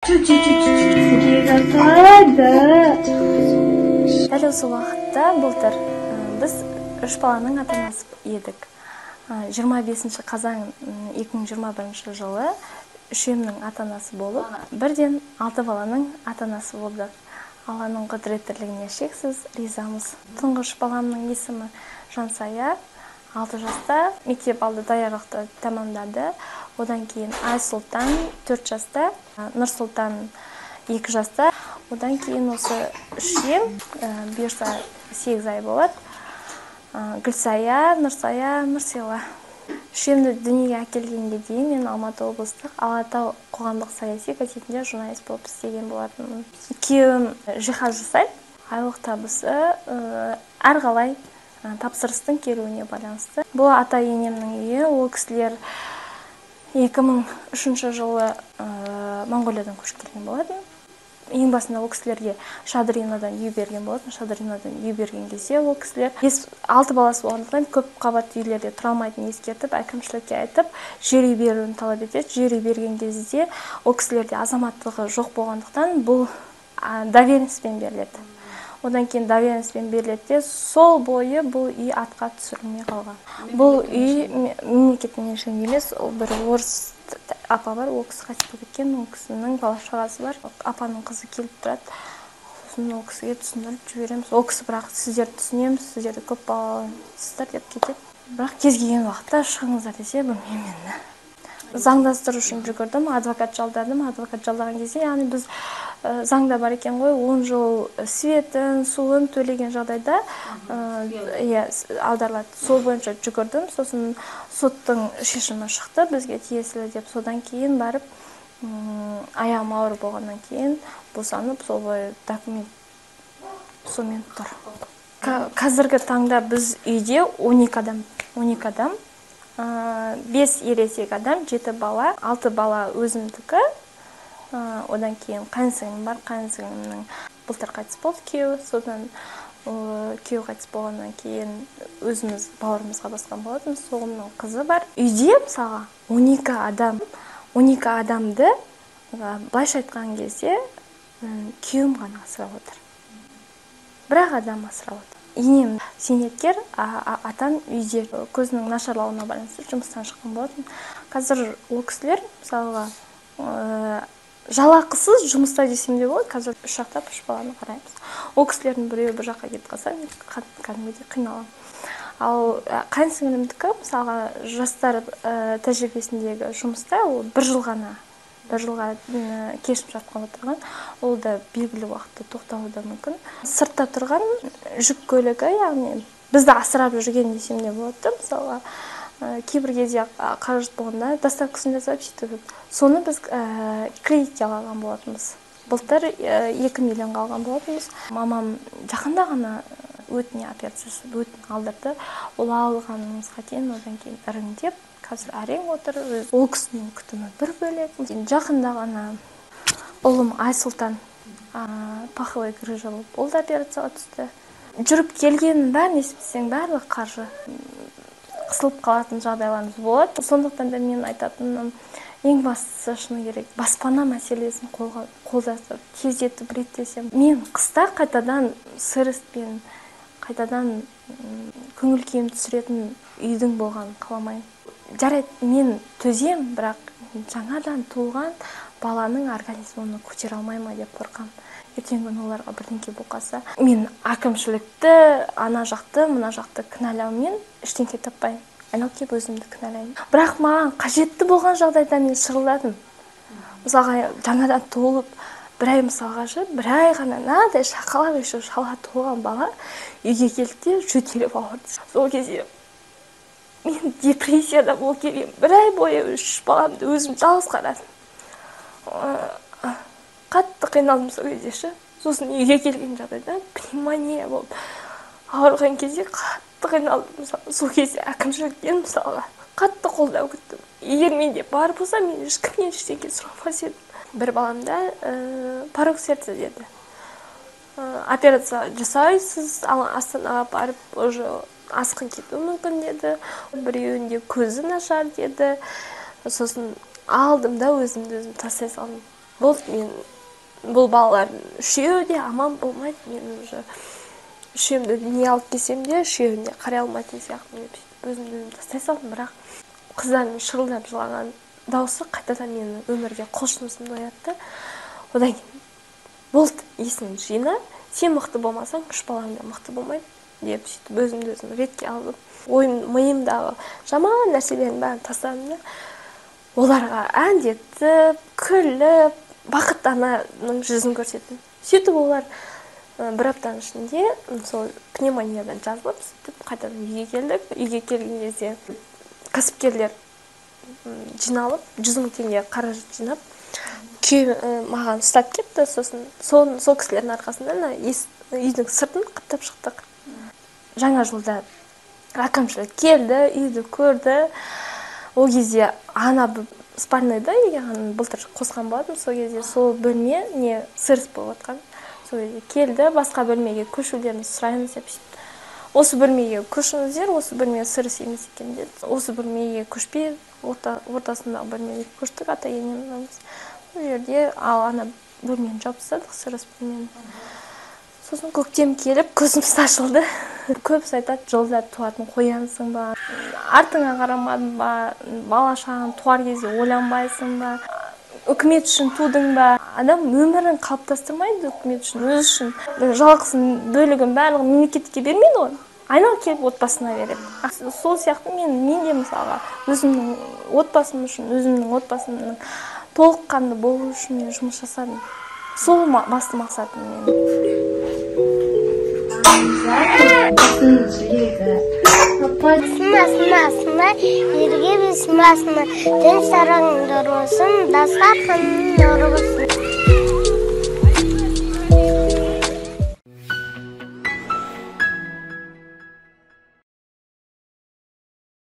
Дәл осы уақытта былтыр біз 3 баланың ата-анасы едік. 25 қазан 2021 жылы үшемнің ата-анасы болып, бірден 6 баланың ата-анасы болдық. Алланың құдіреттілігіне шексіз ризамыз. Тұңғыш баламның есімі Жансая, 6 жаста мектеп алды даярлықты тамамдады. Одан кейін Айсұлтан 4 жаста, Нұрсұлтан 2 жаста. Одан кейін осы үшем бұйырса 8 ай болады. Гүлсая, Нұрсая, Нұрсила. Үшемді дүниеге әкелгенге дейін мен Алматы облыстық Алатау қоғамдық саяси газетінде журналист болып істеген болатынмын. Күйеуім жиһаз жасайды. Айлық табысы әрқалай тапсырыстың келуіне байланысты. Бұл ата-енемнің үйі. Ол кісілер 2003 жылы Монғолиядан көшіп келген болатын. Ең басында ол кісілерге Шадринадан үй берген болатын. Шадринадан үй берген кезде ол кісілер 6 баласы болғандықтан көп қабатты үйлерде тұра алмайтынын ескертіп, әкімшілікке айтып, жер үй беруін талап етеді. Жер үй берген кезде ол кісілерде азаматтығы жоқ болғандықтан бұл доверенностьпен беріледі. Одан кейін доверенностьпен беріледі. Сол бойы бұл үй атқа түсірілмей қалған. Бұл үй мемлекеттің меншігінде емес, бір орыс апа бар, ол кісі қайтыс болып кеткен, ол кісінің бала-шағасы бар. Апаның қызы келіп тұрады. Сосын ол кісіге түсіндіріп жібереміз. Ол кісі бірақ сіздер түсінеміз, сіздерді көп балалысыздар деп кетеді. Бірақ кез келген уақытта шығыңыздар десе, білмеймін. Заңдастыру үшін жүгірдім, адвокат жалдадым. Адвокат жалдаған кезде, яғни біз заңда бар екен ғой, 10 жыл светін, суын төлеген жағдайда аударылады. Сол бойынша жүгірдім. Сосын соттың шешімі шықты, бізге тиесілі деп. Содан кейін барып, аяғым ауыр болғаннан кейін босанып, сол бойы документ сонымен тұр. Қазіргі таңда біз үйде 12 адам. 5 ересек адам, 7 бала, 6 бала өзімдікі. Одан кейін қайынсіңлім бар, қайынсіңлімнің былтыр қайтыс болды күйеуі. Содан күйеуі қайтыс болғаннан кейін өзіміз бауырымызға басқан болатынбыз. Соғымның қызы бар. Үйде мысалға 12 адамды былайша айтқан кезде күйеуім ғана асырап отыр. Бір-ақ адам асырап отыр. Енем зейнеткер, атам үйде көзінің нашарлауына байланысты жұмыстан шыққан болатын. Қазір ол кісілер мысалға жалақысыз жұмыста десем де болады. Қазір 3 жақтап 3 баланы қараймыз. Ол кісілердің біреуі бір жаққа кетіп қалса, мен кәдімгідей қиналамын. Ал қайынсіңлімдікі мысалға жастар тәжірибесіндегі жұмыста ол 1 жылға кешіп жатқан отырған, ол да белгілі уақытта тоқтауы да мүмкін. Сыртта тұрған жүк көлігі, яғни бізді асырап жүрген десем де болады. Мысалға кейбір кезде қаржат болғанда доставкасын жасап сөйтіп. Соны біз кредитке алған болатынбыз. Былтыр 2 миллионға алған болатынбыз. Мамам жақында ғана өтіне операциясы өтін алдырды. Ол алғанымызға дейін одан кейін іріңдеп қазір әрең отыр. Ол кісінің күтімі бір бөлек. Жақында ғана ұлым Айсұлтан паховая грыжа болып, ол да операцияға түсті. Жүріп келгенін бәрін естісең, барлық қаржы қысылып қалатын жағдайларымыз болады. Сондықтан да мен айтатыным, ең бастысы шыны керек, баспана мәселесін қолдастырып, тездетіп реттесем. Мен қыста қайтадан сырыспен, қайтадан көңіл күйім түсіретін үйдің болғанын қаламаймын. Жарайды, мен төзем, бірақ жаңадан туылған баланың организмі оны көтере алмай ма деп қорқам. Ертеңгі күні оларға бірдеңке болса, мен әкімшілікті, ана жақты, мына жақты кінәлаумен ештеңе таппаймын. Айналып келіп өзімді кінәлаймын. Бірақ маған қажетті болған жағдайда мен шырылдадым. Мысалға, жаңадан туылып, бір ай мысалға жүріп, бір ай ғана надай шақалақ еще шала туылған бала үйге келді, жөтеліп ауырды. Сол кезде мен депрессияда болып келген. Бір ай бойы 3 баламды өзім жалғыз қарадым. Қатты қиналдым сол кезде. Сосын үйге келген жағдайда пневмония болып ауырған кезде қатты қиналдым. Сол кезде әкімшіліктен мысалға қатты қолдау күттім. Егер менде бар болса, мен ешкімнен ештеңе сұрамас едім. Бір баламда порок сердца деді. Операция жасайсыз, Астанаға барып, уже асқын кетуі мүмкін деді. Біреуінде көзі нашар деді. Сосын алдым да өзімді тастай салдым. болды, мен бұл балалардың үшеуі де аман болмайды, мен уже үшеуімді не алып келсем де үшеуіне қарай алмайтын сияқты, мен өзімді өзім тастай салдым. Бірақ қыздардың шырылдап жылаған дауысы қайтадан менің өмірге құлшынысымды оятты. Одан кейін болды, есіңді жина, сен мықты болмасаң үш балаң да мықты болмайды деп сөйтіп өзімді өзім ретке алып, миымдағы жаман нәрселердің бәрін тастадым да оларға әндетіп, күліп, бақытты ананың жүзін көрсеттім. Сөйтіп олар бір аптаның ішінде сол пневмониядан жазылып, сөйтіп қайтадан үйге келдік. Үйге келген кезде кәсіпкерлер жиналып, 100 000 теңге қаражат жинап, маған ұстап кетті. Сосын сол кісілердің арқасында үйдің сыртын қаптап шықтық. Жаңа жылда әкімшілік келді, үйді көрді. Ол кезде ана спальныйда былтыр қосқан болатын. Сол кезде сол бөлме не сырыс болып отқан. Сол кезде келді, басқа бөлмеге көшулеріңізді сұраймыз деп сөйтті. Осы бөлмеге көшіңіздер, осы бөлме сырыс емес екен деді. Осы бөлмеге көшпей, ортасындағы бөлмеге көштік, ата-енеміз. Ол жерде ана бөлмені жауып тастадық, сырыс бөлмені. Сосын көктем келіп, көзіміз ашылды. Көбісі айтады, жылда туатын қоянсың ба, артыңа қарамадың ба, бала шағаң туар кезде ойланбайсың ба, үкімет үшін тудың ба. Адам өмірін қалыптастырмайды үкімет үшін, өз үшін. Жалақысын бөлігін барлығын мемлекетке бермейді ғой. Айналып келіп отбасына береді. Сол сияқты мен де мысалға өзімнің отбасым үшін, өзімнің отбасымның толыққанды болу үшін мен жұмыс жасадым. Сол басты мақсатым менің. Сына, ерге бесін басына, дін сараңдар болсын, дастархан нұры болсын.